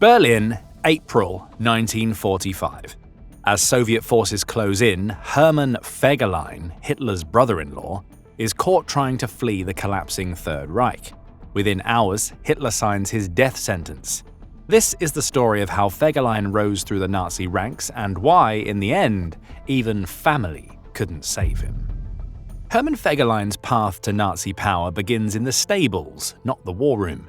Berlin, April 1945. As Soviet forces close in, Hermann Fegelein, Hitler's brother-in-law, is caught trying to flee the collapsing Third Reich. Within hours, Hitler signs his death sentence. This is the story of how Fegelein rose through the Nazi ranks and why, in the end, even family couldn't save him. Hermann Fegelein's path to Nazi power begins in the stables, not the war room.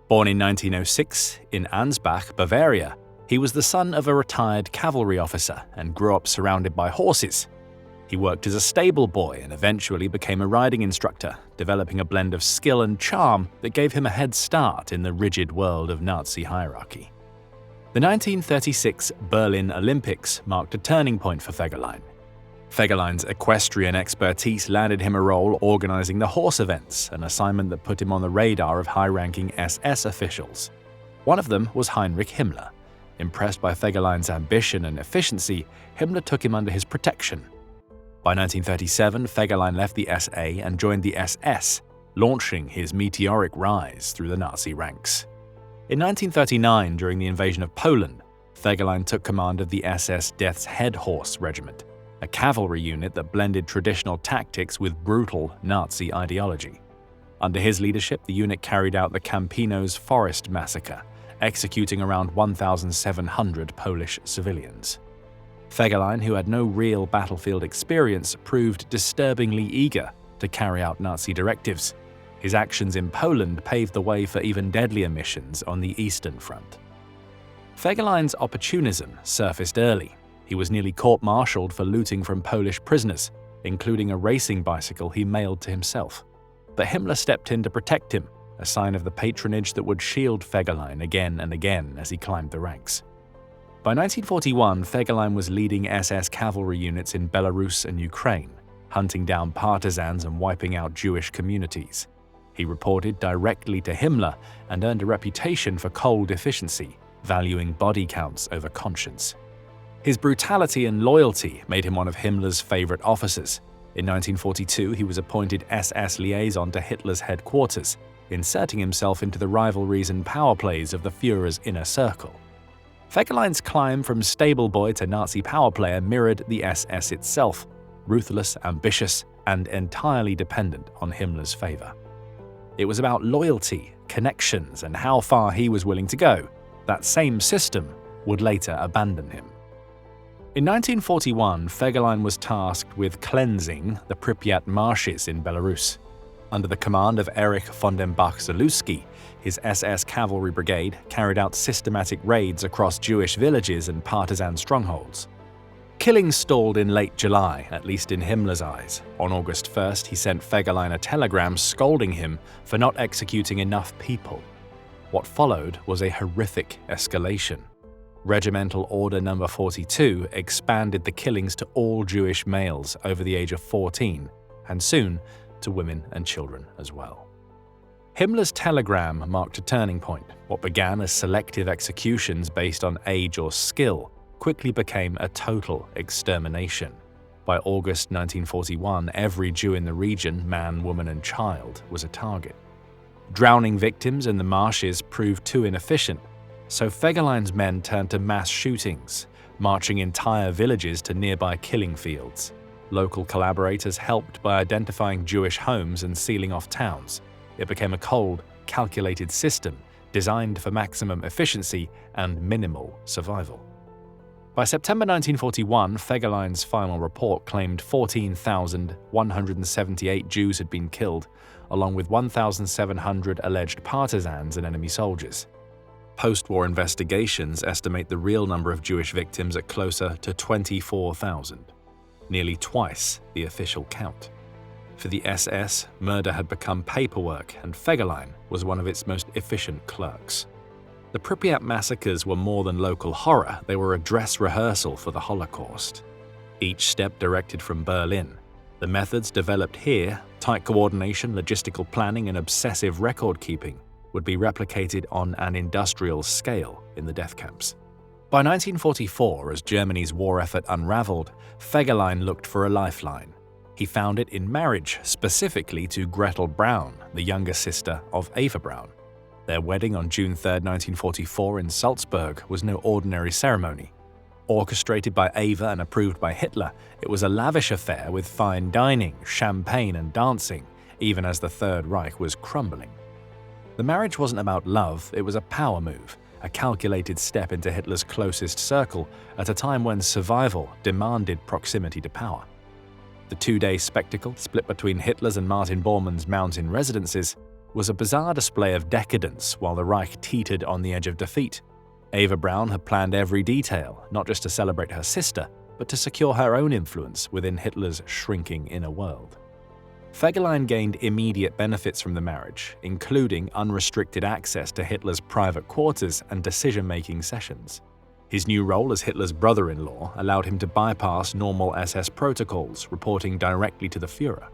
Born in 1906 in Ansbach, Bavaria, he was the son of a retired cavalry officer and grew up surrounded by horses. He worked as a stable boy and eventually became a riding instructor, developing a blend of skill and charm that gave him a head start in the rigid world of Nazi hierarchy. The 1936 Berlin Olympics marked a turning point for Fegelein. Fegelein's equestrian expertise landed him a role organizing the horse events, an assignment that put him on the radar of high-ranking SS officials. One of them was Heinrich Himmler. Impressed by Fegelein's ambition and efficiency, Himmler took him under his protection. By 1937, Fegelein left the SA and joined the SS, launching his meteoric rise through the Nazi ranks. In 1939, during the invasion of Poland, Fegelein took command of the SS Death's Head Horse Regiment, a cavalry unit that blended traditional tactics with brutal Nazi ideology. Under his leadership, the unit carried out the Campinos Forest Massacre, executing around 1,700 Polish civilians. Fegelein, who had no real battlefield experience, proved disturbingly eager to carry out Nazi directives. His actions in Poland paved the way for even deadlier missions on the Eastern Front. Fegelein's opportunism surfaced early. He was nearly court-martialed for looting from Polish prisoners, including a racing bicycle he mailed to himself. But Himmler stepped in to protect him, a sign of the patronage that would shield Fegelein again and again as he climbed the ranks. By 1941, Fegelein was leading SS cavalry units in Belarus and Ukraine, hunting down partisans and wiping out Jewish communities. He reported directly to Himmler and earned a reputation for cold efficiency, valuing body counts over conscience. His brutality and loyalty made him one of Himmler's favorite officers. In 1942, he was appointed SS liaison to Hitler's headquarters, inserting himself into the rivalries and power plays of the Führer's inner circle. Fegelein's climb from stable boy to Nazi power player mirrored the SS itself, ruthless, ambitious, and entirely dependent on Himmler's favor. It was about loyalty, connections, and how far he was willing to go. That same system would later abandon him. In 1941, Fegelein was tasked with cleansing the Pripyat marshes in Belarus. Under the command of Erich von dem Bach-Zalewski, his SS cavalry brigade carried out systematic raids across Jewish villages and partisan strongholds. Killings stalled in late July, at least in Himmler's eyes. On August 1st, he sent Fegelein a telegram scolding him for not executing enough people. What followed was a horrific escalation. Regimental Order No. 42 expanded the killings to all Jewish males over the age of 14, and soon to women and children as well. Himmler's telegram marked a turning point. What began as selective executions based on age or skill quickly became a total extermination. By August 1941, every Jew in the region, man, woman, and child, was a target. Drowning victims in the marshes proved too inefficient, so Fegelein's men turned to mass shootings, marching entire villages to nearby killing fields. Local collaborators helped by identifying Jewish homes and sealing off towns. It became a cold, calculated system designed for maximum efficiency and minimal survival. By September 1941, Fegelein's final report claimed 14,178 Jews had been killed, along with 1,700 alleged partisans and enemy soldiers. Post-war investigations estimate the real number of Jewish victims at closer to 24,000, nearly twice the official count. For the SS, murder had become paperwork, and Fegelein was one of its most efficient clerks. The Pripyat massacres were more than local horror, they were a dress rehearsal for the Holocaust. Each step directed from Berlin. The methods developed here, tight coordination, logistical planning, and obsessive record-keeping, would be replicated on an industrial scale in the death camps. By 1944, as Germany's war effort unraveled, Fegelein looked for a lifeline. He found it in marriage, specifically to Gretel Braun, the younger sister of Eva Braun. Their wedding on June 3, 1944 in Salzburg was no ordinary ceremony. Orchestrated by Eva and approved by Hitler, it was a lavish affair with fine dining, champagne and dancing, even as the Third Reich was crumbling. The marriage wasn't about love, it was a power move, a calculated step into Hitler's closest circle at a time when survival demanded proximity to power. The two-day spectacle, split between Hitler's and Martin Bormann's mountain residences, was a bizarre display of decadence while the Reich teetered on the edge of defeat. Eva Braun had planned every detail, not just to celebrate her sister, but to secure her own influence within Hitler's shrinking inner world. Fegelein gained immediate benefits from the marriage, including unrestricted access to Hitler's private quarters and decision-making sessions. His new role as Hitler's brother-in-law allowed him to bypass normal SS protocols, reporting directly to the Führer.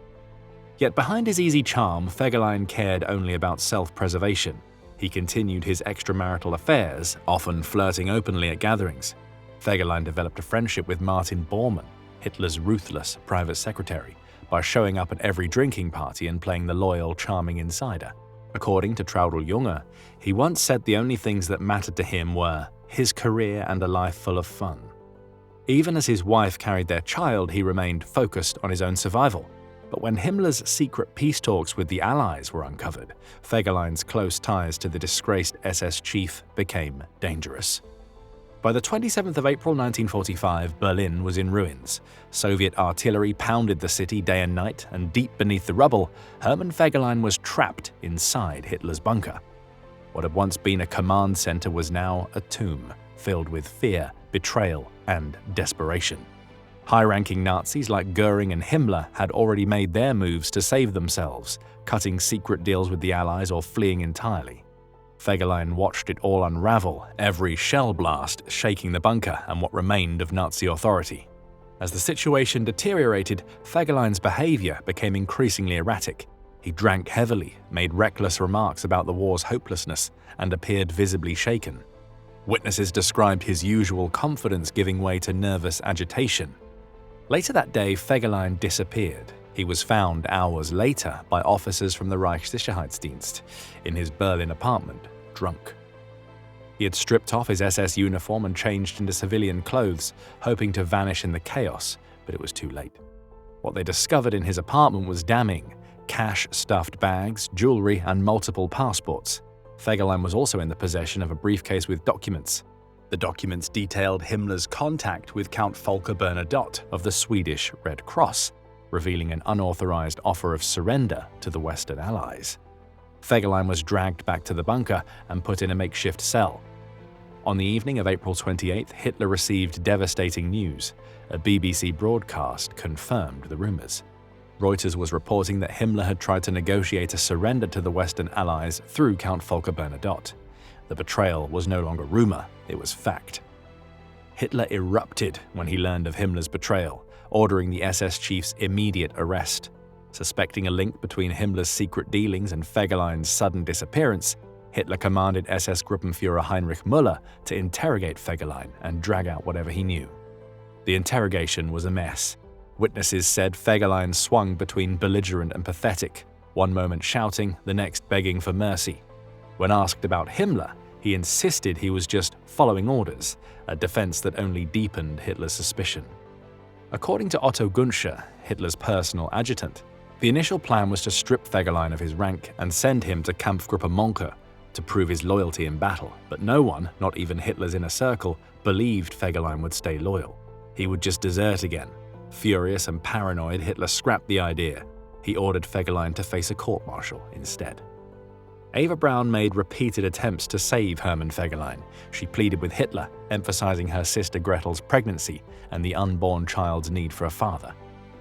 Yet behind his easy charm, Fegelein cared only about self-preservation. He continued his extramarital affairs, often flirting openly at gatherings. Fegelein developed a friendship with Martin Bormann, Hitler's ruthless private secretary, by showing up at every drinking party and playing the loyal, charming insider. According to Traudl Junge, he once said the only things that mattered to him were his career and a life full of fun. Even as his wife carried their child, he remained focused on his own survival. But when Himmler's secret peace talks with the Allies were uncovered, Fegelein's close ties to the disgraced SS chief became dangerous. By the 27th of April 1945, Berlin was in ruins. Soviet artillery pounded the city day and night, and deep beneath the rubble, Hermann Fegelein was trapped inside Hitler's bunker. What had once been a command center was now a tomb, filled with fear, betrayal, and desperation. High-ranking Nazis like Goering and Himmler had already made their moves to save themselves, cutting secret deals with the Allies or fleeing entirely. Fegelein watched it all unravel, every shell blast shaking the bunker and what remained of Nazi authority. As the situation deteriorated, Fegelein's behavior became increasingly erratic. He drank heavily, made reckless remarks about the war's hopelessness, and appeared visibly shaken. Witnesses described his usual confidence giving way to nervous agitation. Later that day, Fegelein disappeared. He was found hours later by officers from the Reichssicherheitsdienst in his Berlin apartment, drunk. He had stripped off his SS uniform and changed into civilian clothes, hoping to vanish in the chaos, but it was too late. What they discovered in his apartment was damning: cash-stuffed bags, jewelry, and multiple passports. Fegelein was also in the possession of a briefcase with documents. The documents detailed Himmler's contact with Count Volker Bernadotte of the Swedish Red Cross, revealing an unauthorized offer of surrender to the Western Allies. Fegelein was dragged back to the bunker and put in a makeshift cell. On the evening of April 28th, Hitler received devastating news. A BBC broadcast confirmed the rumors. Reuters was reporting that Himmler had tried to negotiate a surrender to the Western Allies through Count Volker Bernadotte. The betrayal was no longer rumor, it was fact. Hitler erupted when he learned of Himmler's betrayal, ordering the SS chief's immediate arrest. Suspecting a link between Himmler's secret dealings and Fegelein's sudden disappearance, Hitler commanded SS Gruppenführer Heinrich Müller to interrogate Fegelein and drag out whatever he knew. The interrogation was a mess. Witnesses said Fegelein swung between belligerent and pathetic, one moment shouting, the next begging for mercy. When asked about Himmler, he insisted he was just following orders, a defense that only deepened Hitler's suspicion. According to Otto Gunscher, Hitler's personal adjutant, the initial plan was to strip Fegelein of his rank and send him to Kampfgruppe Monke to prove his loyalty in battle, but no one, not even Hitler's inner circle, believed Fegelein would stay loyal. He would just desert again. Furious and paranoid, Hitler scrapped the idea. He ordered Fegelein to face a court-martial instead. Eva Braun made repeated attempts to save Hermann Fegelein. She pleaded with Hitler, emphasizing her sister Gretel's pregnancy and the unborn child's need for a father.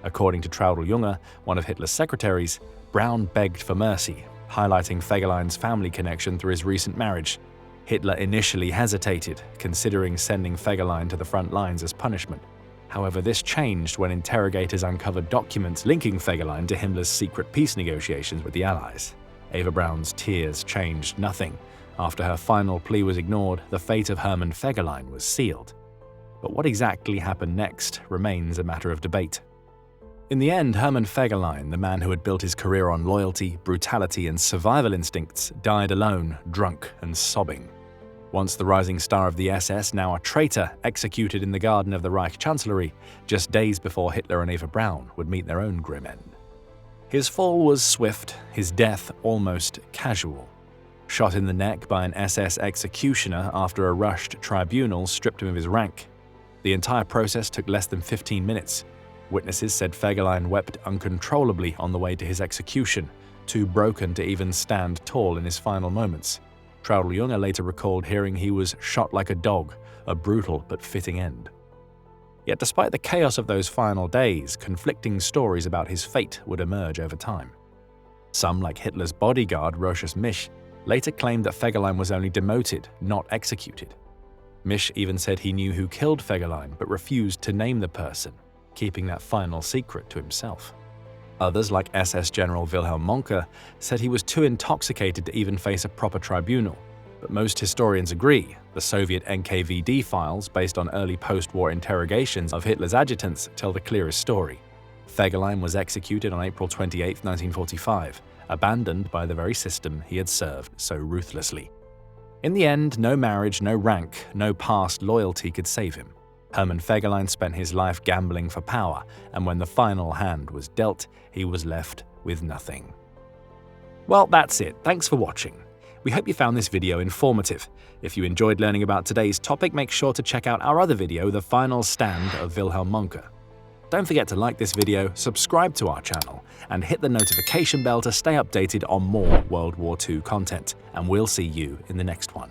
According to Traudl Junge, one of Hitler's secretaries, Braun begged for mercy, highlighting Fegelein's family connection through his recent marriage. Hitler initially hesitated, considering sending Fegelein to the front lines as punishment. However, this changed when interrogators uncovered documents linking Fegelein to Himmler's secret peace negotiations with the Allies. Eva Braun's tears changed nothing. After her final plea was ignored, the fate of Hermann Fegelein was sealed. But what exactly happened next remains a matter of debate. In the end, Hermann Fegelein, the man who had built his career on loyalty, brutality, and survival instincts, died alone, drunk and sobbing. Once the rising star of the SS, now a traitor, executed in the garden of the Reich Chancellery, just days before Hitler and Eva Braun would meet their own grim end. His fall was swift, his death almost casual. Shot in the neck by an SS executioner after a rushed tribunal stripped him of his rank. The entire process took less than 15 minutes. Witnesses said Fegelein wept uncontrollably on the way to his execution, too broken to even stand tall in his final moments. Traudl-Junge later recalled hearing he was shot like a dog, a brutal but fitting end. Yet despite the chaos of those final days, conflicting stories about his fate would emerge over time. Some, like Hitler's bodyguard Rochus Misch, later claimed that Fegelein was only demoted, not executed. Misch even said he knew who killed Fegelein but refused to name the person, keeping that final secret to himself. Others, like SS General Wilhelm Mohnke, said he was too intoxicated to even face a proper tribunal. But most historians agree. The Soviet NKVD files, based on early post-war interrogations of Hitler's adjutants, tell the clearest story. Fegelein was executed on April 28, 1945, abandoned by the very system he had served so ruthlessly. In the end, no marriage, no rank, no past loyalty could save him. Hermann Fegelein spent his life gambling for power, and when the final hand was dealt, he was left with nothing. Well, that's it. Thanks for watching. We hope you found this video informative. If you enjoyed learning about today's topic, make sure to check out our other video, The Final Stand of Wilhelm Mohnke. Don't forget to like this video, subscribe to our channel, and hit the notification bell to stay updated on more World War II content. And we'll see you in the next one.